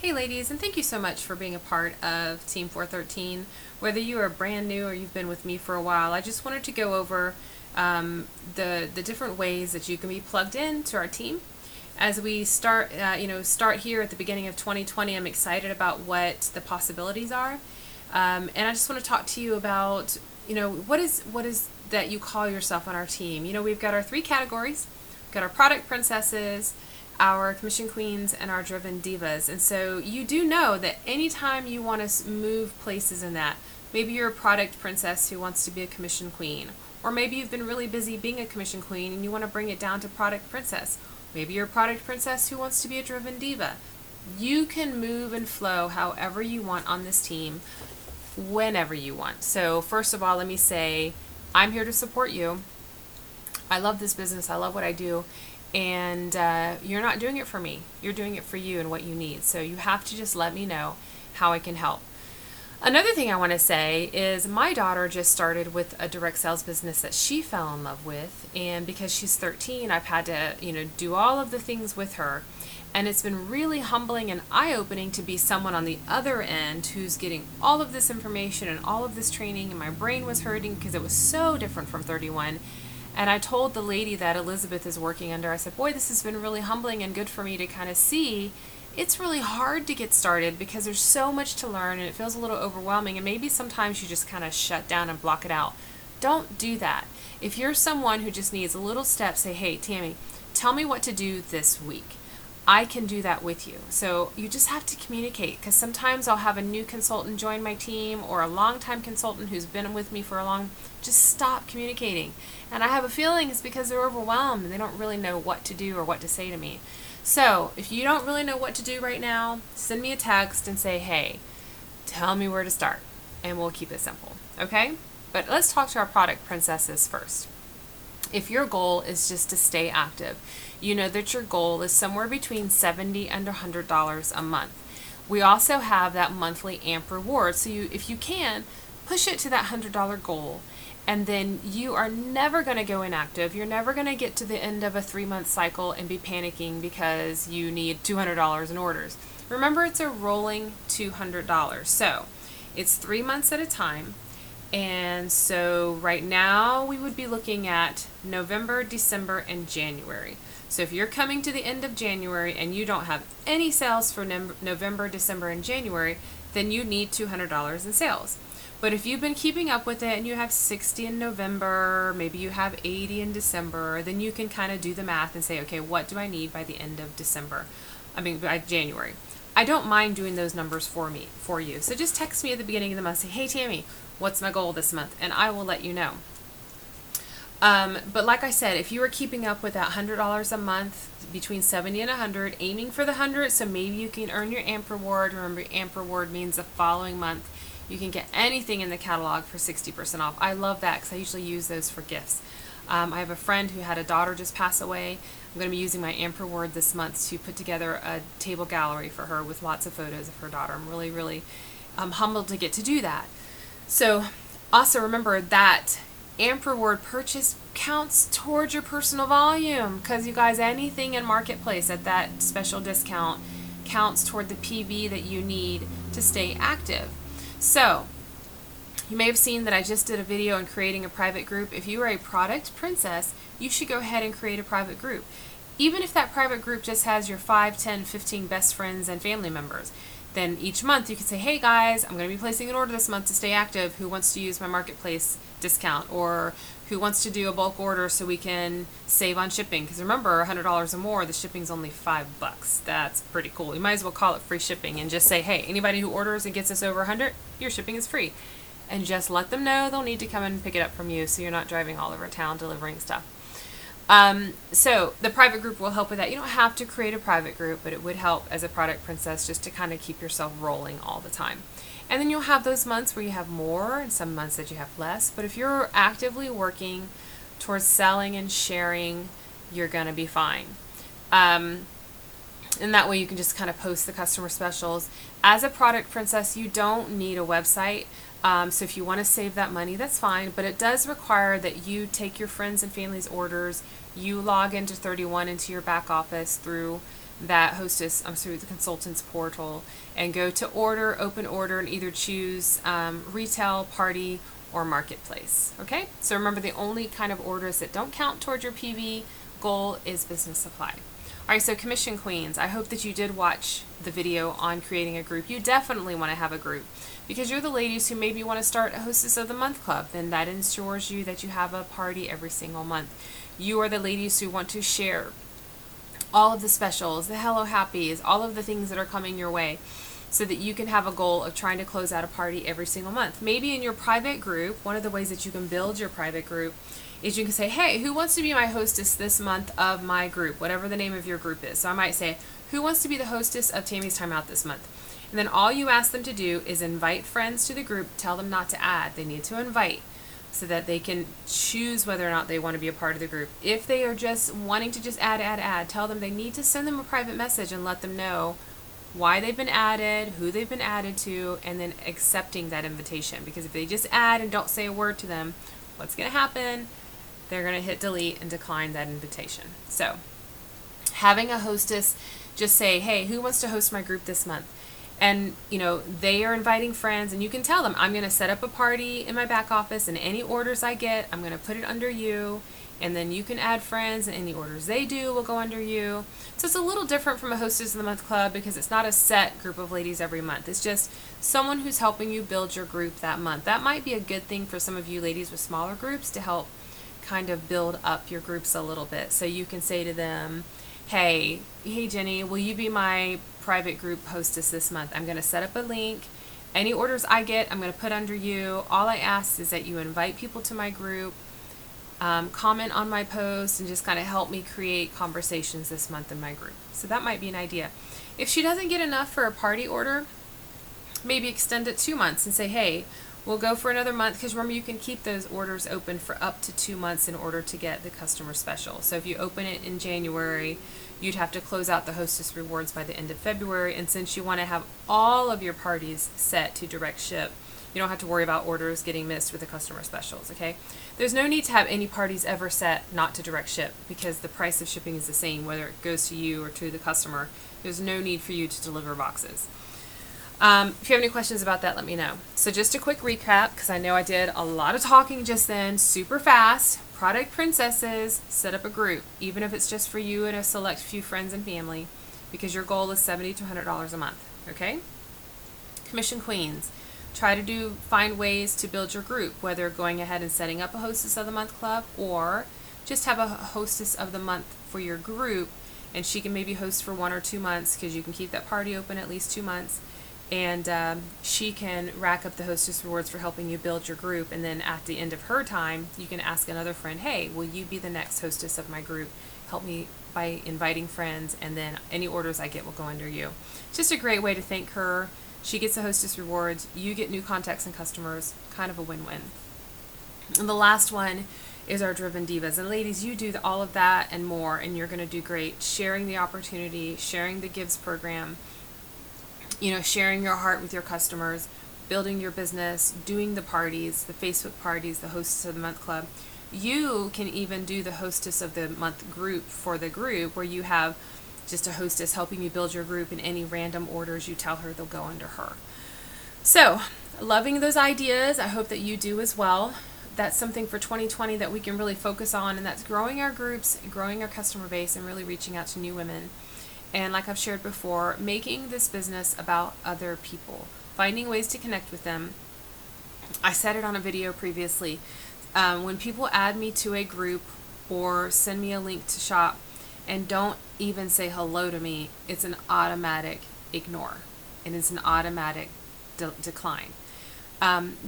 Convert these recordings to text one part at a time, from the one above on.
Hey ladies, and thank you so much for being a part of Team 413. Whether you are brand new or you've been with me for a while, I just wanted to go over the different ways that you can be plugged in to our team. As we start here at the beginning of 2020, I'm excited about what the possibilities are, and I just want to talk to you about what is that you call yourself on our team. We've got our three categories. We've got our product princesses, our commission queens, and our driven divas. And so you do know that anytime you want to move places in that, maybe you're a product princess who wants to be a commission queen, or maybe you've been really busy being a commission queen and you want to bring it down to product princess. Maybe you're a product princess who wants to be a driven diva. You can move and flow however you want on this team, whenever you want. So first of all, let me say, I'm here to support you. I love this business. I love what I do. And you're not doing it for me. You're doing it for you and what you need. So you have to just let me know how I can help. Another thing I want to say is my daughter just started with a direct sales business that she fell in love with. And because she's 13, I've had to, do all of the things with her. And it's been really humbling and eye-opening to be someone on the other end who's getting all of this information and all of this training. And my brain was hurting because it was so different from 31. And I told the lady that Elizabeth is working under, I said, boy, this has been really humbling and good for me to kind of see. It's really hard to get started because there's so much to learn and it feels a little overwhelming, and maybe sometimes you just kind of shut down and block it out. Don't do that. If you're someone who just needs a little step, say, hey, Tammy, tell me what to do this week. I can do that with you. So you just have to communicate, because sometimes I'll have a new consultant join my team or a longtime consultant who's been with me for a long. Just stop communicating. And I have a feeling it's because they're overwhelmed and they don't really know what to do or what to say to me. So if you don't really know what to do right now, send me a text and say, hey, tell me where to start, and we'll keep it simple. Okay? But let's talk to our product princesses first. If your goal is just to stay active, you know that your goal is somewhere between $70 and $100 a month. We also have that monthly AMP reward. So if you can, push it to that $100 goal. And then you are never going to go inactive. You're never going to get to the end of a 3-month cycle and be panicking because you need $200 in orders. Remember, it's a rolling $200. So it's 3 months at a time. And so right now we would be looking at November, December, and January. So if you're coming to the end of January and you don't have any sales for November, December, and January, then you need $200 in sales. But if you've been keeping up with it and you have 60 in November, maybe you have 80 in December, then you can kind of do the math and say, okay, what do I need by the end of by January? I don't mind doing those numbers for you. So just text me at the beginning of the month, say, hey, Tammy, what's my goal this month? And I will let you know. But like I said, if you are keeping up with that $100 a month, between 70 and 100, aiming for the 100, so maybe you can earn your AMP reward. Remember, AMP reward means the following month you can get anything in the catalog for 60% off. I love that because I usually use those for gifts. I have a friend who had a daughter just pass away. I'm going to be using my AMP reward this month to put together a table gallery for her with lots of photos of her daughter. I'm really, really humbled to get to do that. So also remember that AMP reward purchase counts towards your personal volume, because you guys, anything in Marketplace at that special discount counts toward the PV that you need to stay active. So you may have seen that I just did a video on creating a private group. If you are a product princess, you should go ahead and create a private group. Even if that private group just has your 5, 10, 15 best friends and family members, then each month you can say, hey guys, I'm going to be placing an order this month to stay active. Who wants to use my Marketplace discount? Or who wants to do a bulk order so we can save on shipping? Because remember, $100 or more, the shipping's only $5. That's pretty cool. You might as well call it free shipping and just say, hey, anybody who orders and gets us over 100, your shipping is free. And just let them know they'll need to come and pick it up from you so you're not driving all over town delivering stuff. So the private group will help with that. You don't have to create a private group, but it would help as a product princess just to kind of keep yourself rolling all the time. And then you'll have those months where you have more and some months that you have less. But if you're actively working towards selling and sharing, you're going to be fine. And that way you can just kind of post the customer specials. As a product princess, you don't need a website. So if you want to save that money, that's fine, but it does require that you take your friends and family's orders, you log into 31 into your back office through that hostess, the consultants portal, and go to order, open order, and either choose retail, party, or marketplace. Okay, so remember, the only kind of orders that don't count towards your PV goal is business supply. All right, so commission queens, I hope that you did watch the video on creating a group. You definitely want to have a group because you're the ladies who maybe want to start a Hostess of the Month club. Then that ensures you that you have a party every single month. You are the ladies who want to share all of the specials, the Hello Happies, all of the things that are coming your way, so that you can have a goal of trying to close out a party every single month. Maybe in your private group, one of the ways that you can build your private group is you can say, hey, who wants to be my hostess this month of my group, whatever the name of your group is. So I might say, who wants to be the hostess of Tammy's Time Out this month? And then all you ask them to do is invite friends to the group. Tell them not to add. They need to invite so that they can choose whether or not they want to be a part of the group. If they are just wanting to just add, tell them they need to send them a private message and let them know why they've been added, who they've been added to, and then accepting that invitation. Because if they just add and don't say a word to them, what's going to happen? They're going to hit delete and decline that invitation. So having a hostess, just say, hey, who wants to host my group this month? And, you know, they are inviting friends, and you can tell them, I'm going to set up a party in my back office, and any orders I get, I'm going to put it under you, and then you can add friends, and any orders they do will go under you. So it's a little different from a Hostess of the Month club because it's not a set group of ladies every month. It's just someone who's helping you build your group that month. That might be a good thing for some of you ladies with smaller groups to help kind of build up your groups a little bit. So you can say to them, hey Jenny, will you be my private group hostess this month? I'm going to set up a link. Any orders I get, I'm going to put under you. All I ask is that you invite people to my group, comment on my posts, and just kind of help me create conversations this month in my group. So that might be an idea. If she doesn't get enough for a party order, maybe extend it 2 months and say, hey, we'll go for another month, because remember, you can keep those orders open for up to 2 months in order to get the customer special. So if you open it in January, you'd have to close out the hostess rewards by the end of February. And since you want to have all of your parties set to direct ship, you don't have to worry about orders getting missed with the customer specials, okay? There's no need to have any parties ever set not to direct ship, because the price of shipping is the same whether it goes to you or to the customer. There's no need for you to deliver boxes. If you have any questions about that, let me know. So just a quick recap, because I know I did a lot of talking just then, super fast. Product princesses, set up a group, even if it's just for you and a select few friends and family, because your goal is $70 to $100 a month, okay? Commission queens, find ways to build your group, whether going ahead and setting up a Hostess of the Month club, or just have a Hostess of the Month for your group, and she can maybe host for 1 or 2 months, because you can keep that party open at least 2 months. And she can rack up the hostess rewards for helping you build your group. And then at the end of her time, you can ask another friend, hey, will you be the next hostess of my group? Help me by inviting friends, and then any orders I get will go under you. It's just a great way to thank her. She gets the hostess rewards. You get new contacts and customers. Kind of a win-win. And the last one is our Driven Divas. And ladies, you do all of that and more, and you're going to do great. Sharing the opportunity, sharing the Gives program, you know, sharing your heart with your customers, building your business, doing the parties, the Facebook parties, the Hostess of the Month club. You can even do the Hostess of the Month group for the group, where you have just a hostess helping you build your group, and any random orders you tell her, they'll go under her. So, loving those ideas. I hope that you do as well. That's something for 2020 that we can really focus on, and that's growing our groups, growing our customer base, and really reaching out to new women. And like I've shared before, making this business about other people, finding ways to connect with them. I said it on a video previously. When people add me to a group or send me a link to shop and don't even say hello to me, it's an automatic ignore, and it's an automatic decline.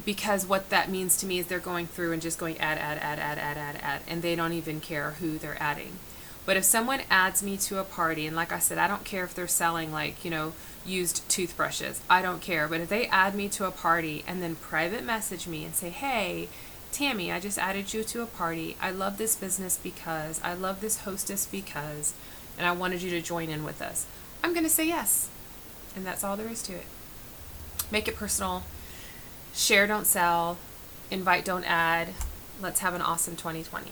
Because what that means to me is they're going through and just going add, and they don't even care who they're adding. But if someone adds me to a party, and like I said, I don't care if they're selling, like, you know, used toothbrushes. I don't care. But if they add me to a party and then private message me and say, hey, Tammy, I just added you to a party. I love this business because, I love this hostess because, and I wanted you to join in with us, I'm going to say yes. And that's all there is to it. Make it personal. Share, don't sell. Invite, don't add. Let's have an awesome 2020.